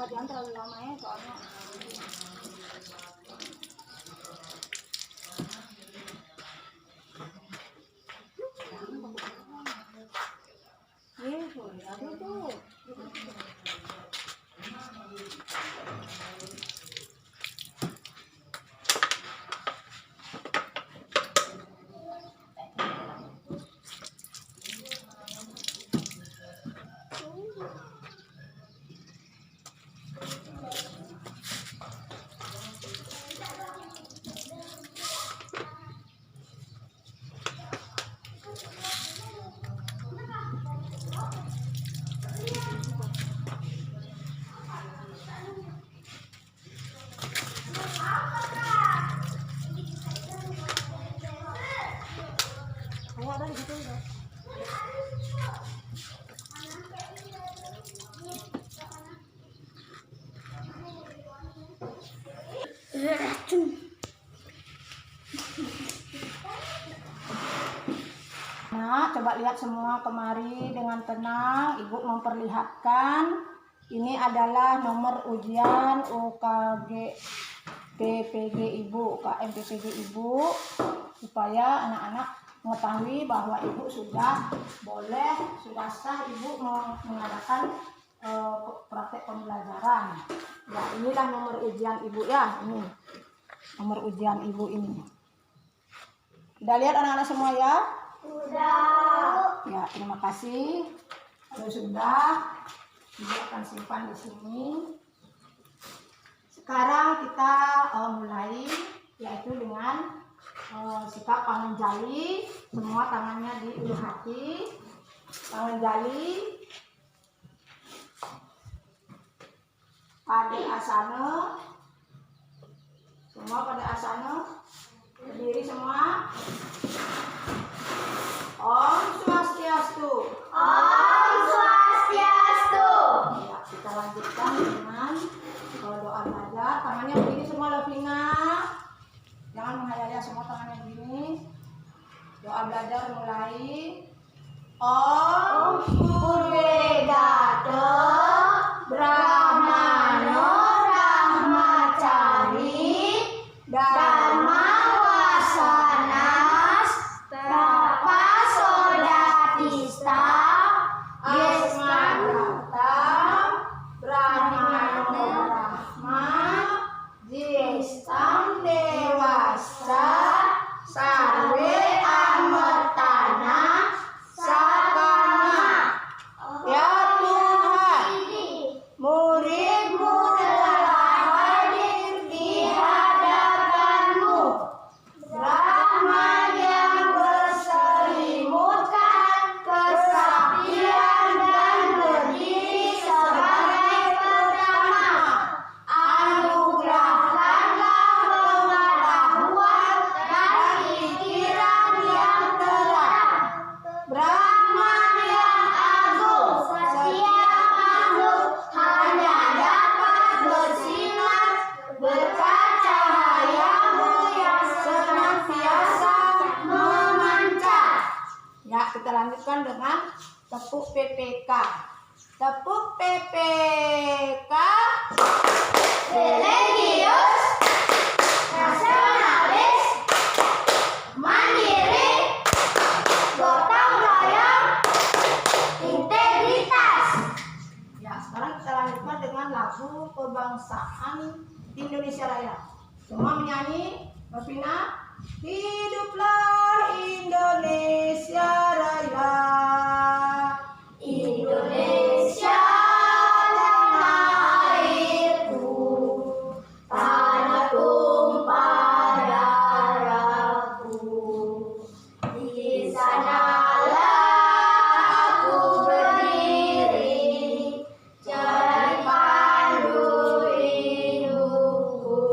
Jangan terlalu lama ya soalnya. Ada tuh. Ada di situ ya. Nah, coba lihat semua kemari dengan tenang. Ibu memperlihatkan ini adalah nomor ujian UKG PPG Ibu, UKM PPG Ibu, supaya anak-anak mengetahui bahwa ibu sudah sah ibu mengadakan praktek pembelajaran. Ya, inilah nomor ujian ibu ya, ini nomor ujian ibu ini. Sudah lihat anak-anak semua ya? Sudah. Ya, terima kasih. Kalau sudah, ibu akan simpan di sini. Sekarang kita mulai, yaitu dengan sikap tangan jali. Semua tangannya di ulu hati, tangan jali, pada asana, semua pada asana, berdiri semua. Om Swastiastu. Om Swastiastu. Ya, kita lanjutkan dengan doa saja. Tangannya begini semua, Lovina. Jangan menghayal semua tangannya begini. Doa belajar mulai. Om Purwegata Brahmano Brahmacari Dharma Wasanas Tapasodhatista Yesmadatam Brahmano Brahma Jestam Dewasa Sarwe Amartana Sakana. Ya Tuhan, muridmu telah hadir di hadapanmu. Brahma yang berselimutkan kesaktian dan berdiri sebagai pertama. Anugerahkanlah pengetahuan dan pikiran yang terang. Brahman yang agung, setiap makhluk hanya dapat bersinar berkat cahayamu yang senantiasa memancar. Ya, kita lanjutkan dengan tepuk PPK. Tepuk PPK. Religius, nasionalis, mandiri, gotong royong, integritas. Ya, sekarang kita lanjutkan dengan lagu kebangsaan Indonesia Raya. Semua menyanyi. Novina, hiduplah Indonesia Raya. Indonesia tanah airku, tanah tumpah darahku. Di sanalah aku berdiri, jadi pandu hidupku.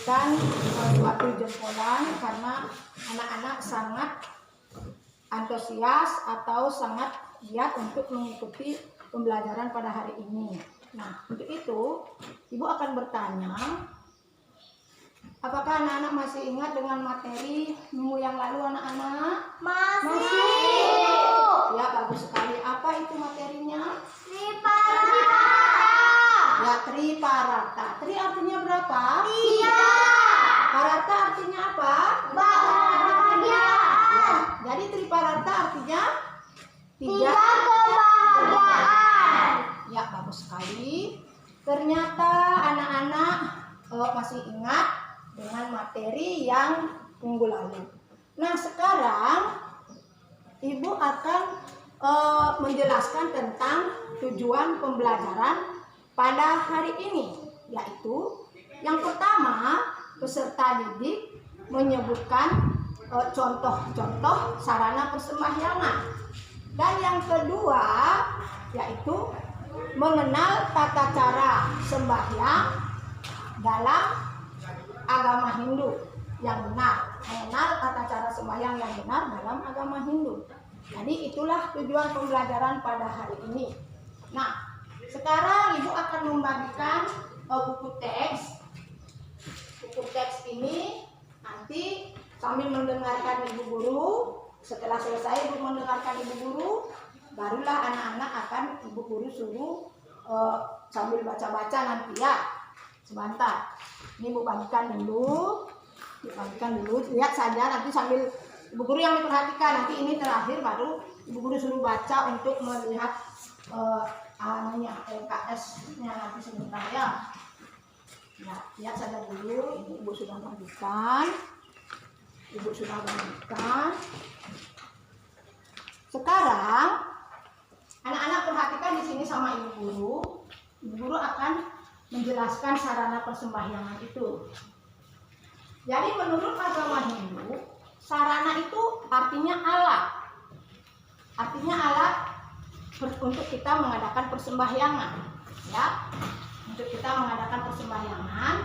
memberikan suatu jempolan karena anak-anak sangat antusias atau sangat giat untuk mengikuti pembelajaran pada hari ini. Nah, untuk itu Ibu akan bertanya, apakah anak-anak masih ingat dengan materi minggu yang lalu anak-anak? Masih. Ya, bagus sekali. Apa itu materinya? Triparata. Ya, triparata. Tri artinya berapa? 3. Parata artinya apa? Bahagia. Ya, jadi triparata artinya 3 3. kebahagiaan. Ya, bagus sekali. Ternyata anak-anak masih ingat dengan materi yang minggu lalu. Nah, sekarang Ibu akan menjelaskan tentang tujuan pembelajaran pada hari ini, yaitu yang pertama, peserta didik menyebutkan contoh-contoh sarana persembahyangan, dan yang kedua yaitu mengenal tata cara sembahyang dalam agama Hindu yang benar, mengenal tata cara sembahyang yang benar dalam agama Hindu. Jadi itulah tujuan pembelajaran pada hari ini. Nah, sekarang Ibu akan membagikan buku teks. Buku teks ini nanti sambil mendengarkan Ibu Guru. Setelah selesai Ibu mendengarkan Ibu Guru, barulah anak-anak akan Ibu Guru suruh sambil baca-baca nanti ya. Sebentar. Ini Ibu bagikan dulu. Lihat saja nanti sambil Ibu Guru yang diperhatikan. Nanti ini terakhir baru Ibu Guru suruh baca untuk melihat LKS-nya nanti sebentar ya. Ya, lihat saja dulu. Ini Ibu sudah bagikan. Sekarang anak-anak perhatikan di sini sama Ibu Guru. Ibu Guru akan menjelaskan sarana persembahyangan itu. Jadi menurut agama Hindu, sarana itu artinya alat. Artinya alat untuk kita mengadakan persembahyangan, ya. Untuk kita mengadakan persembahyangan,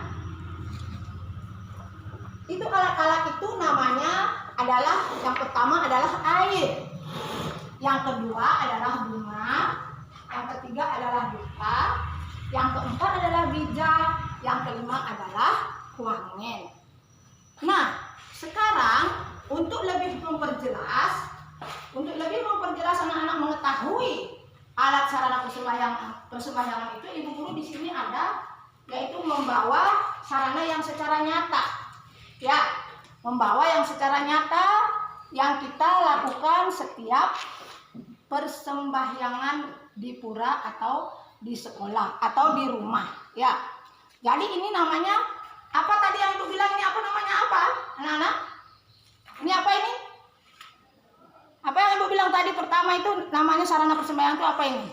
itu alat-alat itu namanya adalah, yang pertama adalah air, yang kedua adalah bunga, yang ketiga adalah dupa, yang keempat adalah bijak, yang kelima adalah wangen. Nah, sekarang untuk lebih memperjelas anak-anak mengetahui alat sarana persembahyangan itu, Ibu Guru di sini ada, yaitu membawa sarana yang secara nyata. Ya, membawa yang secara nyata yang kita lakukan setiap persembahyangan di pura atau di sekolah atau di rumah. Ya, jadi ini namanya apa tadi yang Ibu bilang ini, apa namanya, apa anak-anak? Ini apa ini? Apa yang Ibu bilang tadi pertama itu namanya sarana persembahyangan itu apa ini?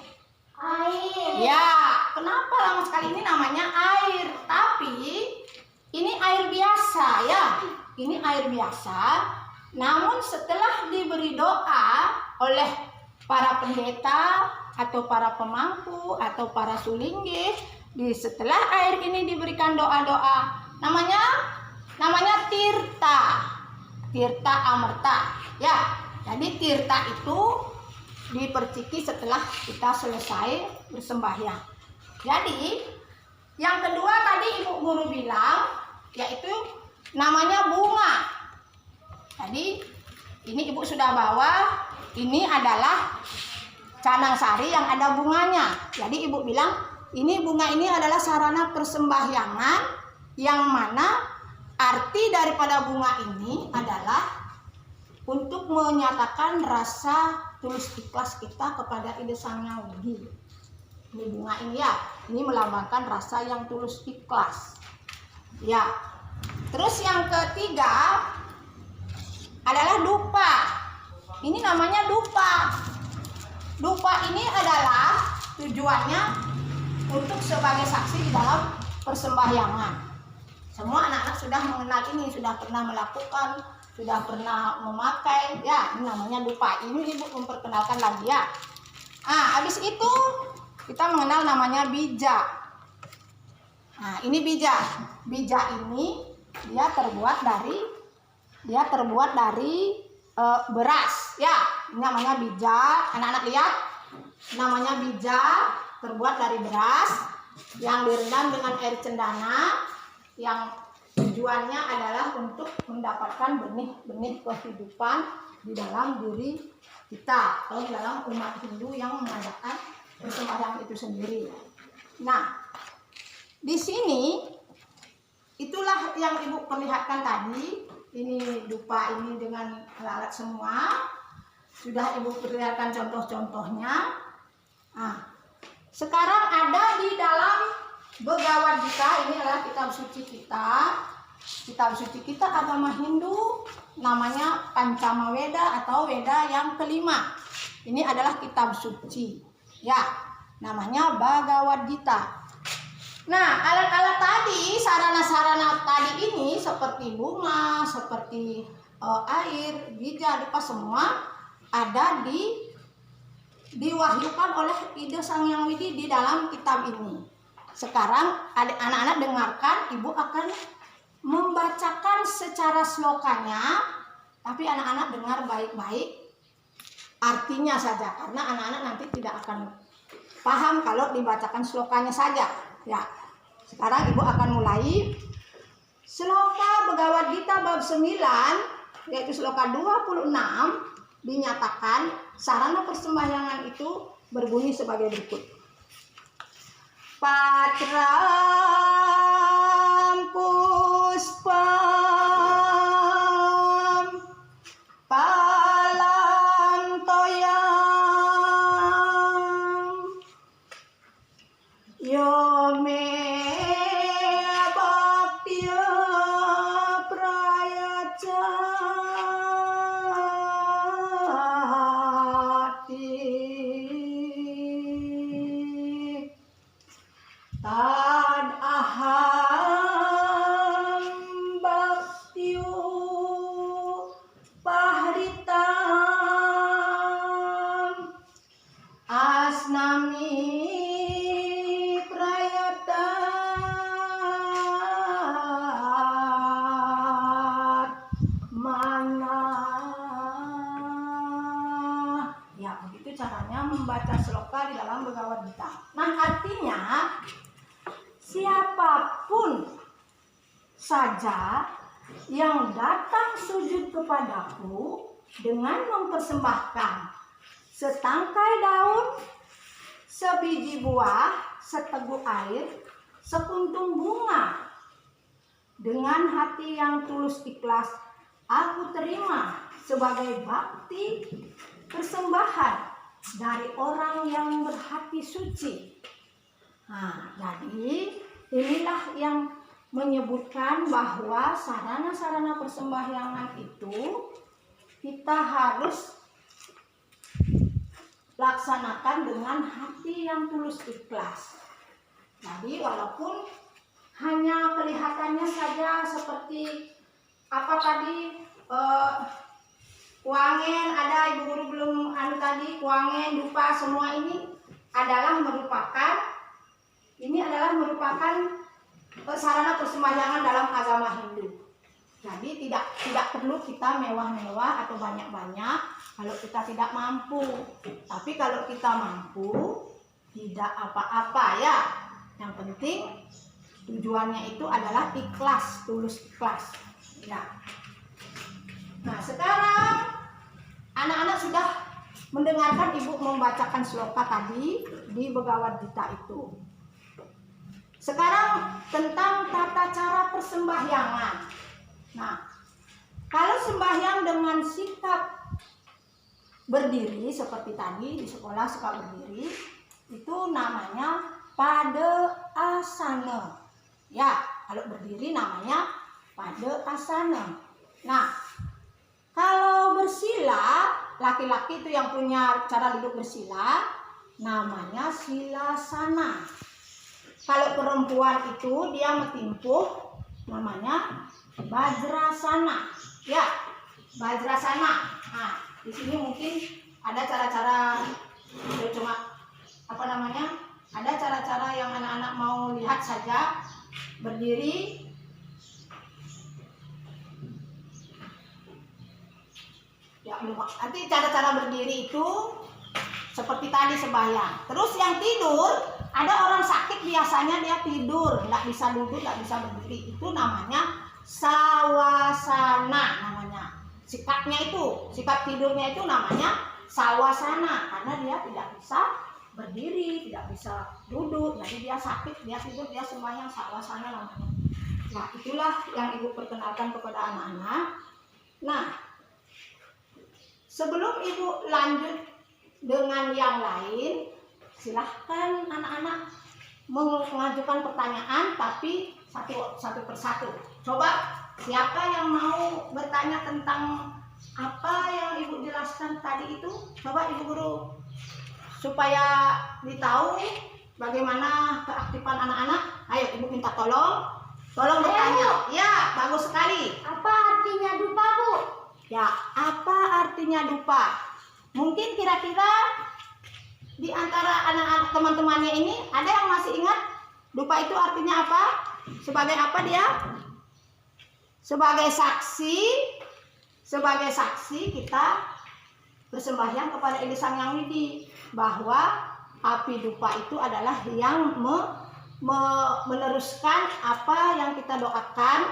Air. Ya, kenapa lama sekali ini namanya air? Tapi ini air biasa ya. Ini air biasa. Namun setelah diberi doa oleh para pendeta atau para pemangku atau para sulinggih, setelah air ini diberikan doa-doa, namanya tirta. Tirta amerta. Ya. Jadi tirta itu diperciki setelah kita selesai bersembahyang. Jadi yang kedua tadi Ibu Guru bilang, yaitu namanya bunga. Jadi ini Ibu sudah bawa, ini adalah canang sari yang ada bunganya. Jadi Ibu bilang ini bunga ini adalah sarana persembahyangan, yang mana arti daripada bunga ini adalah untuk menyatakan rasa tulus ikhlas kita kepada Ide Sang Hyang Widi. Ini bunga ini ya, ini melambangkan rasa yang tulus ikhlas. Ya. Terus yang ketiga adalah dupa. Ini namanya dupa. Dupa ini adalah tujuannya untuk sebagai saksi di dalam persembahyangan. Semua anak-anak sudah mengenal ini, sudah pernah melakukan, sudah pernah memakai, ya, ini namanya dupa. Ini Ibu memperkenalkan lagi ya. Habis itu kita mengenal namanya bijak. Nah, ini bijak. Bijak ini Dia terbuat dari beras. Ya, namanya bija. Anak-anak lihat, namanya bija, terbuat dari beras yang direndam dengan air cendana, yang tujuannya adalah untuk mendapatkan benih-benih kehidupan di dalam diri kita atau di dalam umat Hindu yang mengadakan persembahyangan itu sendiri. Nah, di sini itulah yang Ibu perlihatkan tadi. Ini dupa ini dengan alat semua. Sudah Ibu perlihatkan contoh-contohnya. Nah, sekarang ada di dalam Bhagavad Gita, ini adalah kitab suci kita. Kitab suci kita agama Hindu, namanya Pancama Weda atau Weda yang kelima. Ini adalah kitab suci. Ya, namanya Bhagavad Gita. Nah, alat-alat tadi, sarana-sarana tadi ini seperti bunga, seperti air, bija, dupa, semua ada diwahyukan oleh Ida Sang Hyang Widi di dalam kitab ini. Sekarang anak-anak dengarkan, Ibu akan membacakan secara slokanya, tapi anak-anak dengar baik-baik artinya saja, karena anak-anak nanti tidak akan paham kalau dibacakan slokanya saja. Ya, sekarang Ibu akan mulai Sloka Bhagavad Gita bab 9, yaitu sloka 26, dinyatakan sarana persembahyangan itu berbunyi sebagai berikut. Patram puspam palam toyam yome bhaktya prayachati tad aham bhaktyu pahritam asnami prayatat mana. Ya, begitu caranya membaca sloka di dalam Bhagavad Gita. Nah, artinya siapapun saja yang datang sujud kepadaku dengan mempersembahkan setangkai daun, sebiji buah, seteguk air, sekuntum bunga, dengan hati yang tulus ikhlas, aku terima sebagai bakti persembahan dari orang yang berhati suci. Nah, jadi inilah yang menyebutkan bahwa sarana-sarana persembahyangan itu kita harus laksanakan dengan hati yang tulus ikhlas. Jadi walaupun hanya kelihatannya saja seperti apa tadi, kuangen, ada ibu guru belum tadi, kuangen, dupa, semua ini adalah merupakan sarana persembahyangan dalam agama Hindu. Jadi tidak perlu kita mewah-mewah atau banyak-banyak kalau kita tidak mampu. Tapi kalau kita mampu, tidak apa-apa ya. Yang penting tujuannya itu adalah ikhlas, tulus ikhlas. Ya. Nah, sekarang anak-anak sudah mendengarkan Ibu membacakan sloka tadi di Bhagavad Gita itu. Sekarang tentang tata cara persembahyangan. Nah, kalau sembahyang dengan sikap berdiri seperti tadi di sekolah suka berdiri, itu namanya pada asana. Ya, kalau berdiri namanya pada asana. Nah, kalau bersila, laki-laki itu yang punya cara duduk bersila, namanya silasana. Kalau perempuan itu dia metimpuh, namanya Bajrasana. Ya, Bajrasana. Nah, di sini mungkin ada cara-cara, cuma ada cara-cara yang anak-anak mau lihat saja. Berdiri, Ya, nanti cara-cara berdiri itu seperti tadi sembahyang. Terus yang tidur, ada orang sakit biasanya dia tidur, nggak bisa duduk, nggak bisa berdiri. Itu namanya sawasana namanya. Sikapnya itu, sikap tidurnya itu namanya sawasana karena dia tidak bisa berdiri, tidak bisa duduk, jadi dia sakit, dia tidur, dia sembahyang sawasana namanya. Nah, itulah yang Ibu perkenalkan kepada anak-anak. Nah, sebelum Ibu lanjut dengan yang lain, silahkan anak-anak mengajukan pertanyaan, tapi satu persatu. Coba siapa yang mau bertanya tentang apa yang Ibu jelaskan tadi itu? Coba Ibu Guru, supaya ditahu bagaimana keaktifan anak-anak. Ayo Ibu minta tolong bertanya. Ya, bagus sekali. Apa artinya dupa, Bu? Ya, apa artinya dupa? Mungkin kira-kira di antara anak-anak teman-temannya ini ada yang masih ingat dupa itu artinya apa? Sebagai apa dia? Sebagai saksi kita bersembahyang kepada Ide Sang Hyang Widi bahwa api dupa itu adalah yang meneruskan apa yang kita doakan.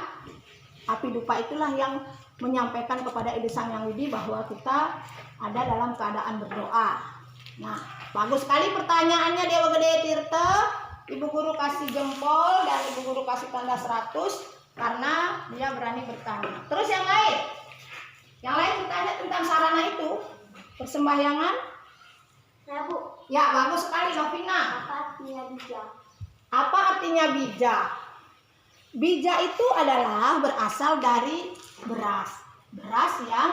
Api dupa itulah yang menyampaikan kepada Ide Sang Hyang Widi bahwa kita ada dalam keadaan berdoa. Nah, bagus sekali pertanyaannya Dewa Gede Tirta. Ibu Guru kasih jempol dan Ibu Guru kasih tanda 100 karena dia berani bertanya. Terus yang lain? Yang lain bertanya tentang sarana itu, persembahyangan. Ya, Bu. Ya, bagus sekali Novina. Apa artinya bijak? Apa artinya bijak? Bijak itu adalah berasal dari beras. Beras yang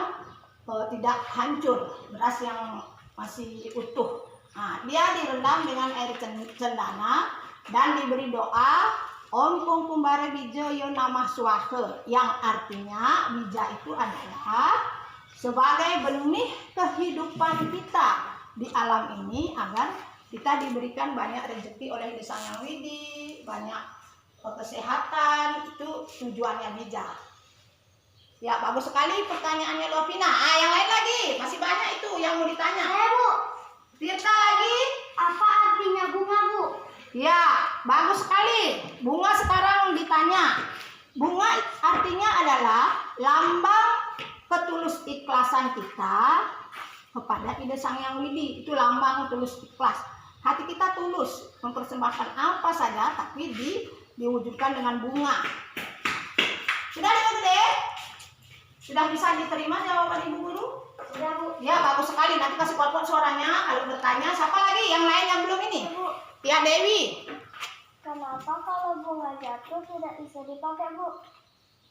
tidak hancur, beras yang masih utuh. Nah, dia direndam dengan air cendana dan diberi doa Om Kum Kumbare Bijo Yo Namah Swaha, yang artinya bijak itu adalah sebagai benih kehidupan kita di alam ini agar kita diberikan banyak rezeki oleh Ide Sang Hyang Widi, banyak kesehatan, itu tujuannya bijak. Ya, bagus sekali pertanyaannya Lovina. Yang lain lagi, masih banyak itu yang mau ditanya. Saya, Bu. Tirta lagi. Apa artinya bunga, Bu? Ya, bagus sekali. Bunga sekarang ditanya. Bunga artinya adalah lambang ketulus ikhlasan kita kepada Ide Sang Hyang Widi. Itu lambang tulus ikhlas. Hati kita tulus mempersembahkan apa saja, tapi diwujudkan dengan bunga. Sudah Dewa Gede? Sudah bisa diterima jawaban Ibu Guru? Sudah, Bu. Ya, bagus sekali. Nanti kasih kuat-kuat suaranya kalau bertanya. Siapa lagi yang lain yang belum ini? Bu. Ya, Dewi. Kenapa kalau bunga jatuh tidak bisa dipakai, Bu?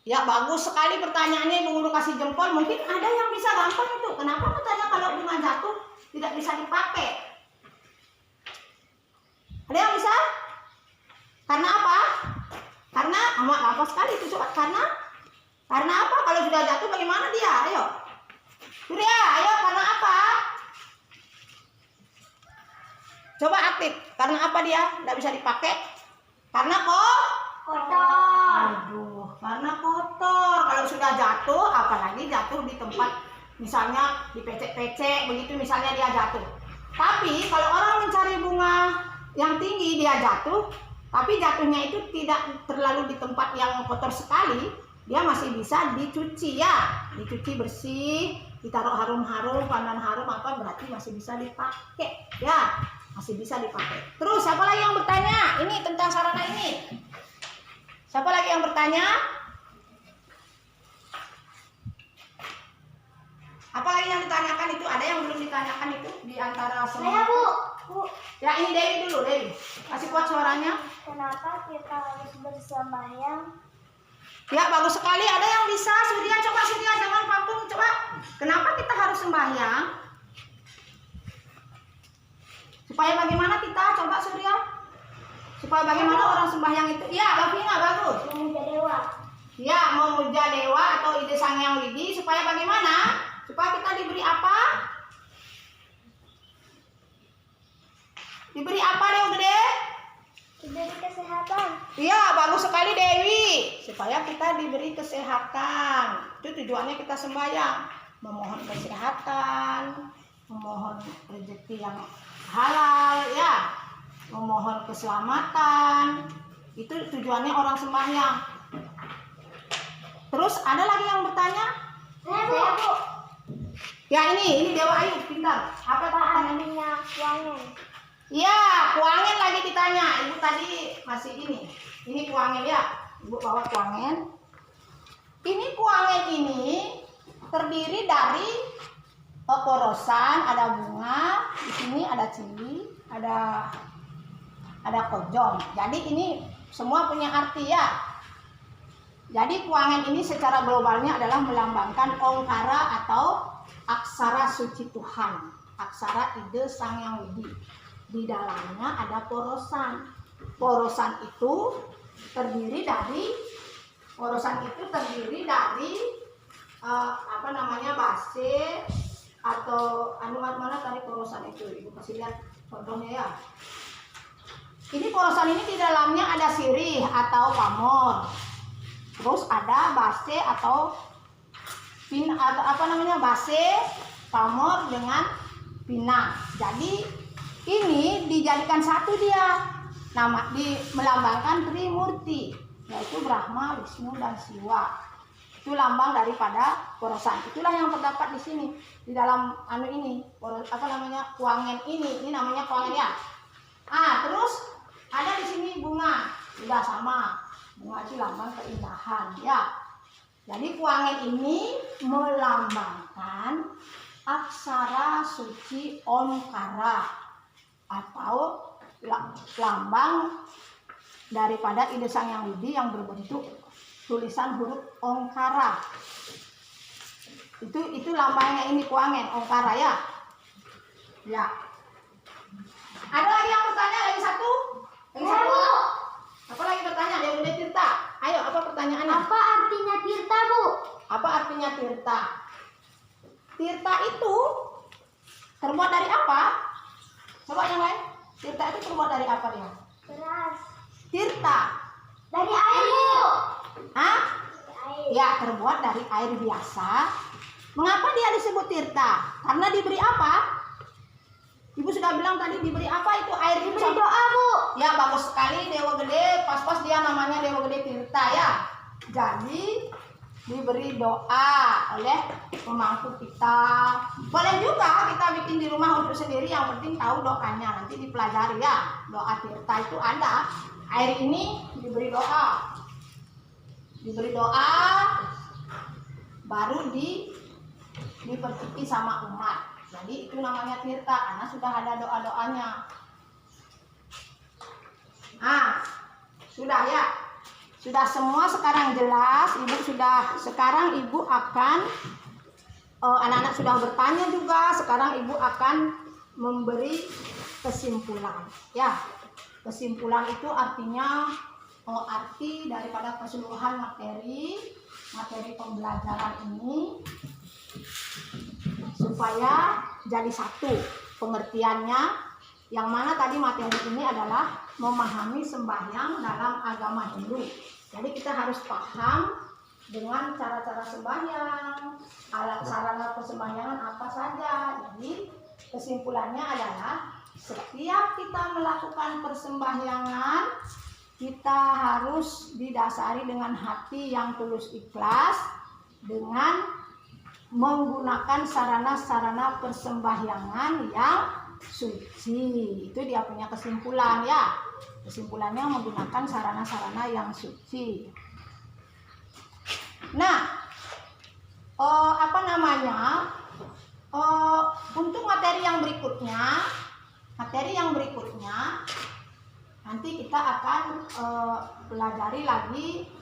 Ya, bagus sekali pertanyaannya. Ibu Guru kasih jempol. Mungkin ada yang bisa gampang itu. Kenapa katanya kalau bunga jatuh tidak bisa dipakai? Ada yang bisa? Karena apa? Karena amat apa sekali itu coba. Karena apa? Kalau sudah jatuh bagaimana dia? Ayo. Surya, ayo, karena apa? Coba aktif. Karena apa dia tidak bisa dipakai? Karena Kotor. aduh, karena kotor. Kalau sudah jatuh, apalagi jatuh di tempat misalnya dipecek-pecek begitu, misalnya dia jatuh. Tapi kalau orang mencari bunga yang tinggi, dia jatuh, tapi jatuhnya itu tidak terlalu di tempat yang kotor sekali, dia masih bisa dicuci ya, dicuci bersih, ditaruh harum-harum, pandan harum apa, berarti masih bisa dipakai ya, masih bisa dipakai. Terus siapa lagi yang bertanya ini tentang sarana ini? Siapa lagi yang bertanya? Apa lagi yang ditanyakan itu? Ada yang belum ditanyakan itu di antara semua? Saya, Bu. Bu, Ya, ini Dewi dulu, Dewi. Kasih kuat suaranya. kenapa kita harus bersembahyang? Ya, bagus sekali. Ada yang bisa. Surya, coba Surya, jangan vakum. Coba. Kenapa kita harus sembahyang? Supaya bagaimana kita? Coba Surya. Supaya bagaimana orang sembahyang itu? Iya, Lovina, bagus. Memuja dewa. Ya, memuja dewa atau Ide Sang Hyang Widi. Supaya bagaimana? Supaya kita diberi apa? Diberi apa, Dewa Gede? Diberi kesehatan. Iya, bagus sekali Dewi. Supaya kita diberi kesehatan. Itu tujuannya kita sembahyang. memohon kesehatan, memohon rezeki yang halal, ya, memohon keselamatan. Itu tujuannya orang sembahyang. Terus ada lagi yang bertanya? Saya Bu. Ya, ini Dewa Ayu, pintar. Apa Artinya kuangen? Iya, kuangen lagi ditanya. Ibu tadi masih ini. Ini kuangen ya. Ibu bawa kuangen. Ini kuangen ini terdiri dari porosan, ada bunga, di sini ada cili, ada kojong. Jadi ini semua punya arti ya. Jadi kuangen ini secara globalnya adalah melambangkan ongkara atau aksara suci Tuhan, aksara ide Sang Yang Widi. Di dalamnya ada porosan. Porosan itu terdiri dari base atau mana tadi porosan itu. Ibu kasih lihat contohnya ya. Ini porosan ini di dalamnya ada sirih atau pamor. Terus ada base atau base, pamor dengan pinang. Jadi ini dijadikan satu dia. Melambangkan Trimurti, yaitu Brahma, Wisnu dan Siwa. Itu lambang daripada porosan. Itulah yang terdapat di sini di dalam kuangen ini namanya kuangen ya. Terus ada di sini bunga. Sudah sama. Bunga itu lambang keindahan ya. Jadi kuangen ini melambangkan aksara suci Omkara atau lambang daripada ide Sang Yang Widi yang berbentuk tulisan huruf Omkara. Itu lambangnya ini kuangen Omkara ya. Ya. Ada lagi yang bertanya? Lagi satu? Apa lagi bertanya? Dia udah Tirta. Ayo, apa pertanyaannya? Apa artinya Tirta, Bu? Apa artinya Tirta? Tirta itu terbuat dari apa? Coba yang lain. Tirta itu terbuat dari apa dia? Beras. Tirta. Dari air, Bu. Hah? Air. Ya, terbuat dari air biasa. Mengapa dia disebut Tirta? Karena diberi apa? Ibu sudah bilang tadi diberi apa itu air itu? Diberi doa, Bu. Ya, bagus sekali. Dewa Gede, pas-pas dia namanya Dewa Gede Tirta ya. Jadi diberi doa oleh pemangku kita. Boleh juga kita bikin di rumah untuk sendiri, yang penting tahu doanya. Nanti dipelajari ya. Doa Tirta itu ada. Air ini diberi doa. Diberi doa baru diperciki sama umat. Jadi itu namanya Tirta karena sudah ada doa-doanya. Sudah ya. Sudah semua sekarang jelas. Sekarang Ibu akan anak-anak sudah bertanya juga. Sekarang Ibu akan memberi kesimpulan. Ya. Kesimpulan itu artinya arti daripada keseluruhan materi pembelajaran ini supaya jadi satu pengertiannya, yang mana tadi materi ini adalah memahami sembahyang dalam agama Hindu. Jadi kita harus paham dengan cara-cara sembahyang, alat sarana persembahyangan apa saja. Jadi kesimpulannya adalah setiap kita melakukan persembahyangan, kita harus didasari dengan hati yang tulus ikhlas dengan menggunakan sarana-sarana persembahyangan yang suci. Itu dia punya kesimpulan ya. Kesimpulannya menggunakan sarana-sarana yang suci. Nah, untuk materi yang berikutnya nanti kita akan pelajari lagi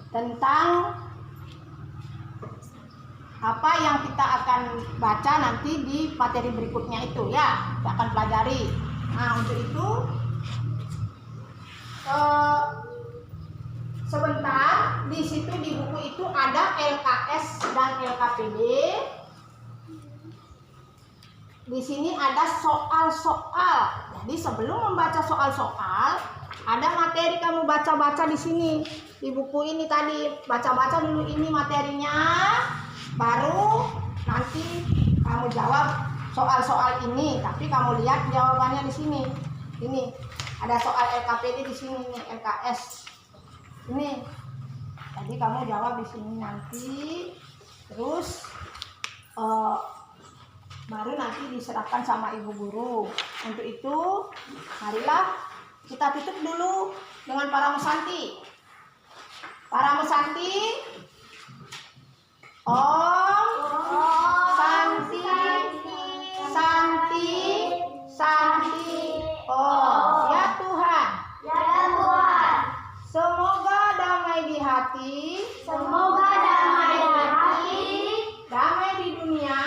tentang apa yang kita akan baca nanti di materi berikutnya itu ya, kita akan pelajari. Nah, untuk itu sebentar di situ di buku itu ada LKS dan LKPD. Di sini ada soal-soal. Jadi sebelum membaca soal-soal, ada materi kamu baca-baca di sini. Di buku ini tadi baca-baca dulu ini materinya. baru nanti kamu jawab soal-soal ini, tapi kamu lihat jawabannya di sini. Ini ada soal LKPD di sini nih, LKS. Ini. Jadi kamu jawab di sini nanti, terus baru nanti diserahkan sama ibu guru. Untuk itu, marilah kita tutup dulu dengan para musanti. Para musanti, Om, Santi, Santi, Santi, Om. Ya Tuhan, semoga damai di hati, Semoga damai di hati, damai di dunia,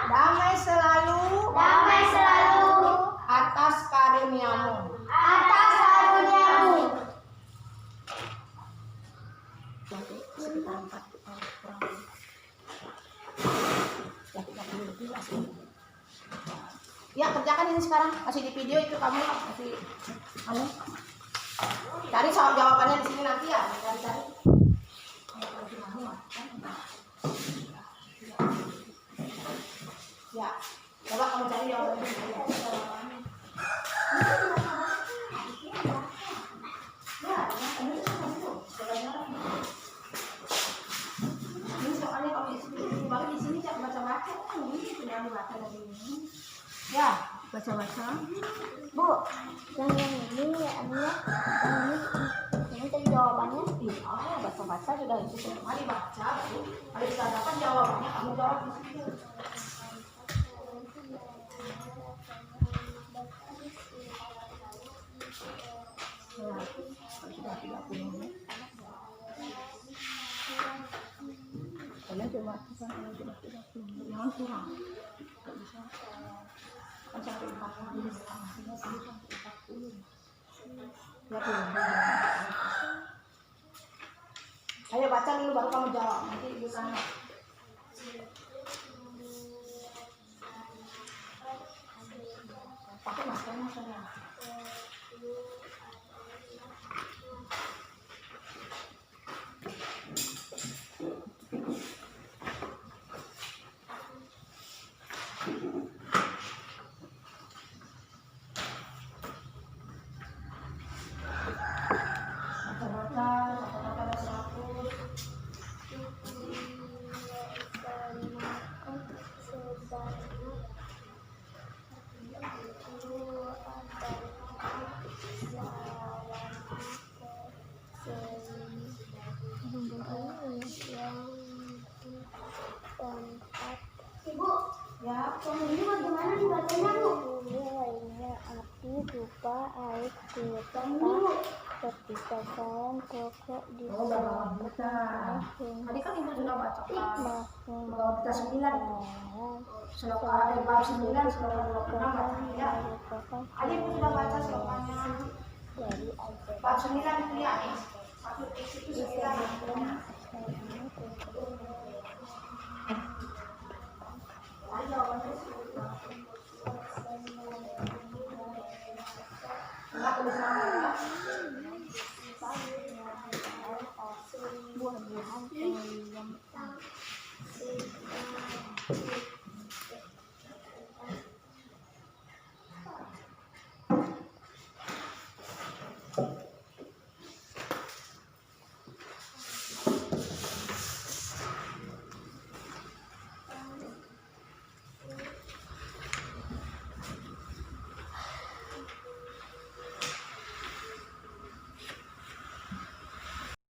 damai selalu atas karuniamu. atas karuniamu. Ya, kerjakan ini sekarang. Masih di video itu kamu masih cari soal jawabannya di sini nanti ya. Cari. Ya, coba kamu cari jawabannya di sini. Ini soalnya kalau di sini, baru di sini baca-baca. Ini sudah dibaca dari ini. Ya, baca-baca. Bu, yang ini ya Ania, ini tadi jawabannya. Iya, baca-baca sudah itu semua dibaca. Baru ada ditanyakan jawabannya, kamu jawab di situ. Nah, sudah 30 menit. Kalian coba lakukan kalau sudah 30 menit. Jangan kurang. Tidak bisa. Kan sampai 40 artinya sampai 40. Ya, ayo baca dulu baru kamu jawab. Nanti ibu tanya. Pakai maskernya saya. Ibu, Ya, yang ini bagaimana dibacanya, Bu? Lainnya api, dupa, air, kulit, Yang ini, Bu. ketika sayang pokok di oh, udah bawa buta. Tadi kan ibu sudah baca kan. Bawa buta 9. Sloka bab 9, sloka 26 baca ya. Tadi ibu sudah baca slokanya. dari Bab 9 itu ya. Satu X itu 9. Enggak tulis nama ya. buah-buahan yang